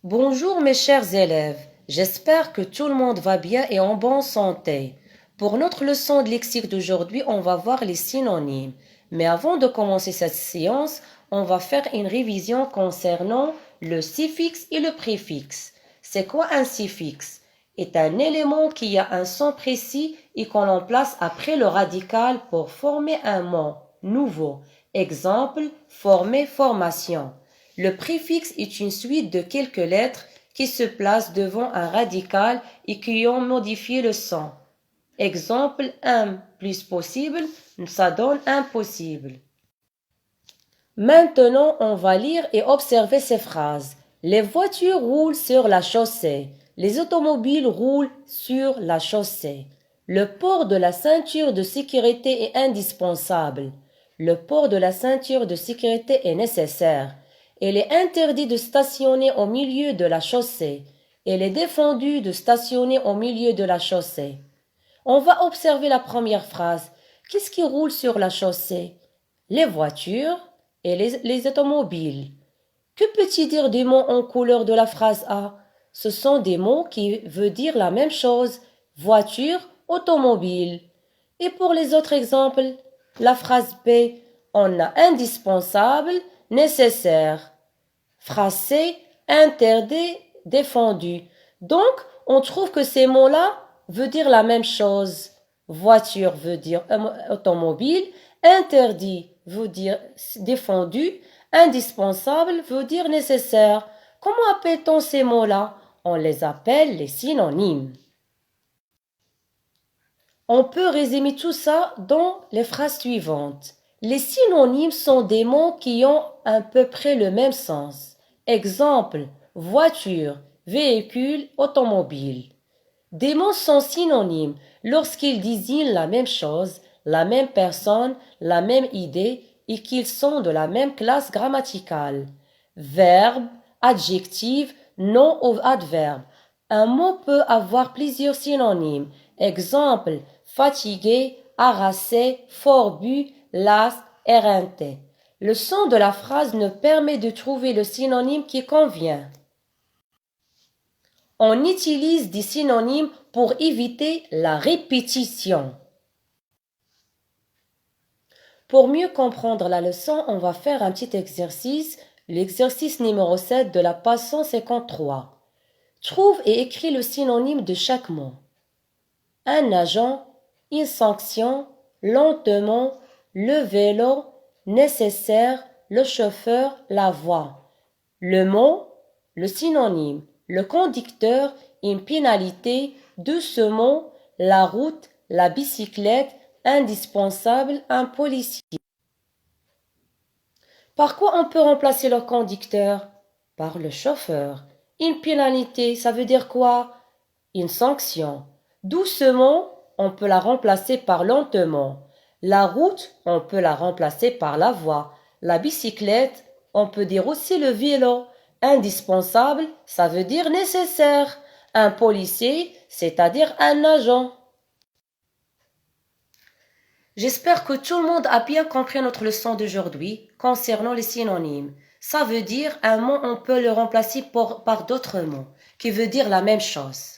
Bonjour mes chers élèves, j'espère que tout le monde va bien et en bonne santé. Pour notre leçon de lexique d'aujourd'hui, on va voir les synonymes. Mais avant de commencer cette séance, on va faire une révision concernant le suffixe et le préfixe. C'est quoi un suffixe? C'est un élément qui a un son précis et qu'on l'emplace après le radical pour former un mot nouveau. Exemple, former, formation. Le préfixe est une suite de quelques lettres qui se placent devant un radical et qui ont modifié le son. Exemple, un plus possible, ça donne impossible. Maintenant, on va lire et observer ces phrases. Les voitures roulent sur la chaussée. Les automobiles roulent sur la chaussée. Le port de la ceinture de sécurité est indispensable. Le port de la ceinture de sécurité est nécessaire. Il est interdit de stationner au milieu de la chaussée. Il est défendu de stationner au milieu de la chaussée. On va observer la première phrase. Qu'est-ce qui roule sur la chaussée? Les voitures et les automobiles. Que peut-il dire des mots en couleur de la phrase A? Ce sont des mots qui veulent dire la même chose. Voiture, automobile. Et pour les autres exemples, la phrase B, on a indispensable, nécessaire. Phrase C, interdit, défendu. Donc, on trouve que ces mots-là veulent dire la même chose. Voiture veut dire automobile, interdit veut dire défendu, indispensable veut dire nécessaire. Comment appelle-t-on ces mots-là? On les appelle les synonymes. On peut résumer tout ça dans les phrases suivantes. Les synonymes sont des mots qui ont à peu près le même sens. Exemple, voiture, véhicule, automobile. Des mots sont synonymes lorsqu'ils désignent la même chose, la même personne, la même idée et qu'ils sont de la même classe grammaticale. Verbe, adjectif, nom ou adverbe. Un mot peut avoir plusieurs synonymes. Exemple, fatigué, harassé, forbu, las, éreinté. Le son de la phrase nous permet de trouver le synonyme qui convient. On utilise des synonymes pour éviter la répétition. Pour mieux comprendre la leçon, on va faire un petit exercice, l'exercice numéro 7 de la page 153. Trouve et écris le synonyme de chaque mot. Un agent, une sanction, lentement, le vélo, nécessaire, le chauffeur, la voie. Le mot, le synonyme, le conducteur, une pénalité, doucement, la route, la bicyclette, indispensable, un policier. Par quoi on peut remplacer le conducteur? Par le chauffeur. Une pénalité, ça veut dire quoi? Une sanction. Doucement, on peut la remplacer par lentement. La route, on peut la remplacer par la voie. La bicyclette, on peut dire aussi le vélo. Indispensable, ça veut dire nécessaire. Un policier, c'est-à-dire un agent. J'espère que tout le monde a bien compris notre leçon d'aujourd'hui concernant les synonymes. Ça veut dire un mot, on peut le remplacer par d'autres mots qui veut dire la même chose.